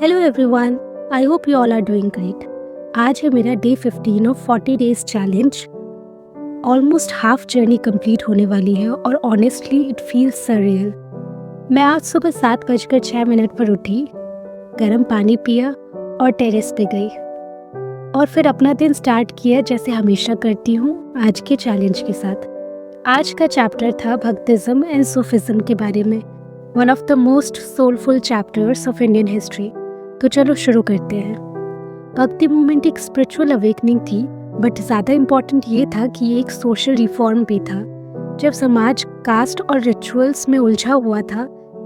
Hello everyone, I hope you all are doing great. आज है मेरा day 15 of 40 days challenge. Almost half journey complete होने वाली है और ऑनेस्टली इट फील्स सरियल। मैं आज सुबह 7:06 पर उठी, गर्म पानी पिया और टेरेस पे गई और फिर अपना दिन स्टार्ट किया जैसे हमेशा करती हूँ आज के चैलेंज के साथ। आज का चैप्टर था भक्तिज्म एंड सूफिज्म के बारे में, one of the most soulful chapters of Indian history. तो चलो शुरू करते हैं। भक्ति मूवमेंट एक स्पिरिचुअल अवेकनिंग थी, बट ज़्यादा इम्पॉर्टेंट ये था कि ये एक सोशल रिफॉर्म भी था। जब समाज कास्ट और रिचुअल्स में उलझा हुआ था,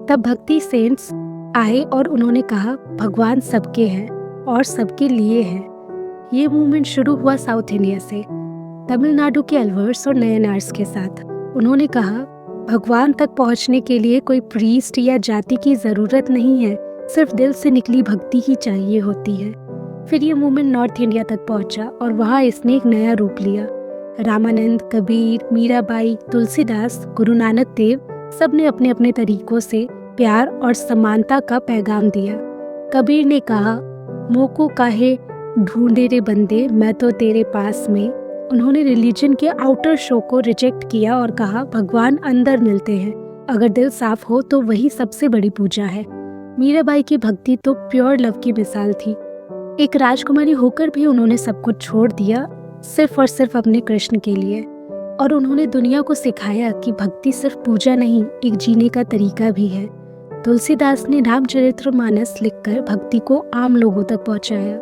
तब भक्ति सेंट्स आए और उन्होंने कहा भगवान सबके हैं और सबके लिए है। ये मूवमेंट शुरू हुआ साउथ इंडिया से, तमिलनाडु के अलवर्स और नयनार्स के साथ। उन्होंने कहा भगवान तक पहुंचने के लिए कोई प्रीस्ट या जाति की ज़रूरत नहीं है, सिर्फ दिल से निकली भक्ति ही चाहिए होती है। फिर ये मूवमेंट नॉर्थ इंडिया तक पहुंचा और वहाँ इसने एक नया रूप लिया। रामानंद, कबीर, मीराबाई, तुलसीदास, गुरु नानक देव सब ने अपने अपने तरीकों से प्यार और समानता का पैगाम दिया। कबीर ने कहा मोको काहे ढूंढे रे बंदे, मैं तो तेरे पास में। उन्होंने रिलीजन के आउटर शो को रिजेक्ट किया और कहा भगवान अंदर मिलते हैं, अगर दिल साफ हो तो वही सबसे बड़ी पूजा है। मीराबाई की भक्ति तो प्योर लव की मिसाल थी। एक राजकुमारी होकर भी उन्होंने सब कुछ छोड़ दिया सिर्फ और सिर्फ अपने कृष्ण के लिए, और उन्होंने दुनिया को सिखाया कि भक्ति सिर्फ पूजा नहीं, एक जीने का तरीका भी है। तुलसीदास ने रामचरितमानस लिखकर भक्ति को आम लोगों तक पहुंचाया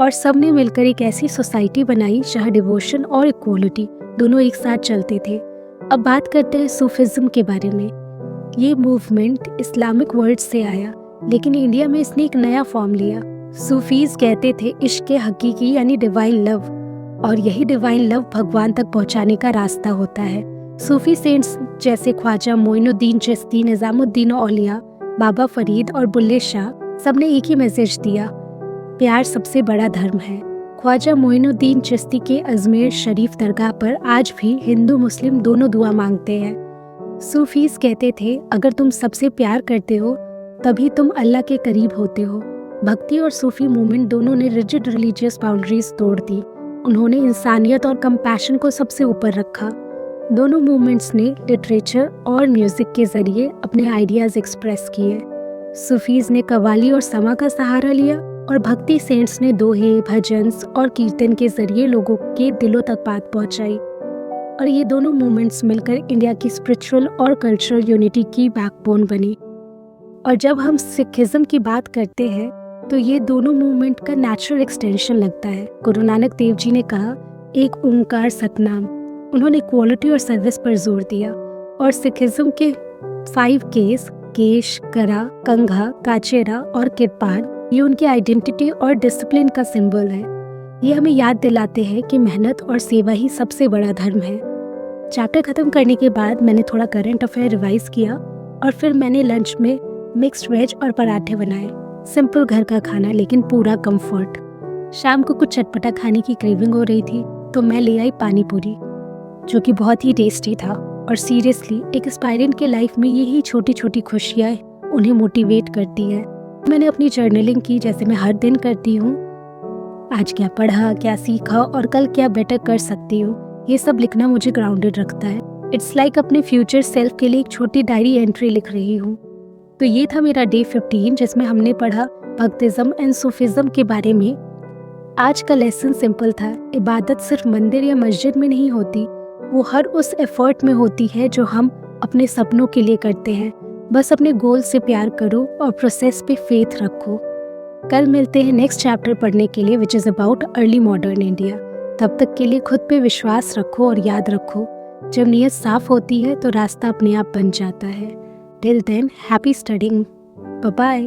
और सबने मिलकर एक ऐसी सोसाइटी बनाई जहां डिवोशन और इक्वलिटी दोनों एक साथ चलते थे। अब बात करते हैं सूफिज्म के बारे में। ये मूवमेंट इस्लामिक वर्ड से आया, लेकिन इंडिया में इसने एक नया फॉर्म लिया। सूफीज कहते थे इश्क हकीकी यानी डिवाइन लव, और यही डिवाइन लव भगवान तक पहुंचाने का रास्ता होता है। सूफी सेंट्स जैसे ख्वाजा मोइनुद्दीन चिश्ती, निजामुद्दीन औलिया, बाबा फरीद और बुल्ले शाह सबने एक ही मैसेज दिया, प्यार सबसे बड़ा धर्म है। ख्वाजा मोइनुद्दीन चिश्ती के अजमेर शरीफ दरगाह पर आज भी हिंदू मुस्लिम दोनों दुआ मांगते हैं। सूफीज कहते थे अगर तुम सबसे प्यार करते हो तभी तुम अल्लाह के करीब होते हो। भक्ति और सूफी मूवमेंट दोनों ने रिजिड रिलीजियस बाउंड्रीज तोड़ दी। उन्होंने इंसानियत और कंपैशन को सबसे ऊपर रखा। दोनों मूवमेंट्स ने लिटरेचर और म्यूजिक के जरिए अपने आइडियाज एक्सप्रेस किए। सूफीज ने कव्वाली और समा का सहारा लिया और भक्ति सेंट्स ने दोहे, भजन और कीर्तन के जरिए लोगों के दिलों तक बात पहुंचाई। और ये दोनों मूवमेंट्स मिलकर इंडिया की स्पिरिचुअल और कल्चरल यूनिटी की बैकबोन बनी। और जब हम सिखिज्म की बात करते हैं तो ये दोनों मूवमेंट का नेचुरल एक्सटेंशन लगता है। गुरु नानक देव जी ने कहा एक ओंकार सतनाम। उन्होंने इक्वालिटी और सर्विस पर जोर दिया। और सिखिज्म के 5 केस, केश, करा, कंघा, काचेरा और किरपान, ये उनकी आइडेंटिटी और डिसिप्लिन का सिंबल है। ये हमें याद दिलाते हैं कि मेहनत और सेवा ही सबसे बड़ा धर्म है। चैप्टर खत्म करने के बाद मैंने थोड़ा करंट अफेयर रिवाइज किया और फिर मैंने लंच में मिक्स्ड वेज और पराठे बनाए। सिंपल घर का खाना, लेकिन पूरा कंफर्ट। शाम को कुछ चटपटा खाने की क्रेविंग हो रही थी तो मैं ले आई पानी पूरी, जो कि बहुत ही टेस्टी था। और सीरियसली एक एस्पायरेंट के लाइफ में यही छोटी छोटी खुशियाँ उन्हें मोटिवेट करती है। मैंने अपनी जर्नलिंग की जैसे मैं हर दिन करती हूँ। आज क्या पढ़ा, क्या सीखा और कल क्या बेटर कर सकती हूँ, ये सब लिखना मुझे ग्राउंडेड रखता है। इट्स लाइक अपने फ्यूचर सेल्फ के लिए एक छोटी डायरी एंट्री लिख रही हूँ। तो ये था मेरा डे 15, जिसमें हमने पढ़ा भक्तिज्म एंड सूफिज्म के बारे में। आज का लेसन सिंपल था। इबादत सिर्फ मंदिर या मस्जिद में नहीं होती, वो हर उस एफर्ट में होती है जो हम अपने सपनों के लिए करते हैं। बस अपने गोल से प्यार करो और प्रोसेस पे फेथ रखो। कल मिलते हैं नेक्स्ट चैप्टर पढ़ने के लिए, which is about early modern India. तब तक के लिए खुद पे विश्वास रखो और याद रखो, जब नीयत साफ होती है तो रास्ता अपने आप बन जाता है। Till then, happy studying. Bye-bye.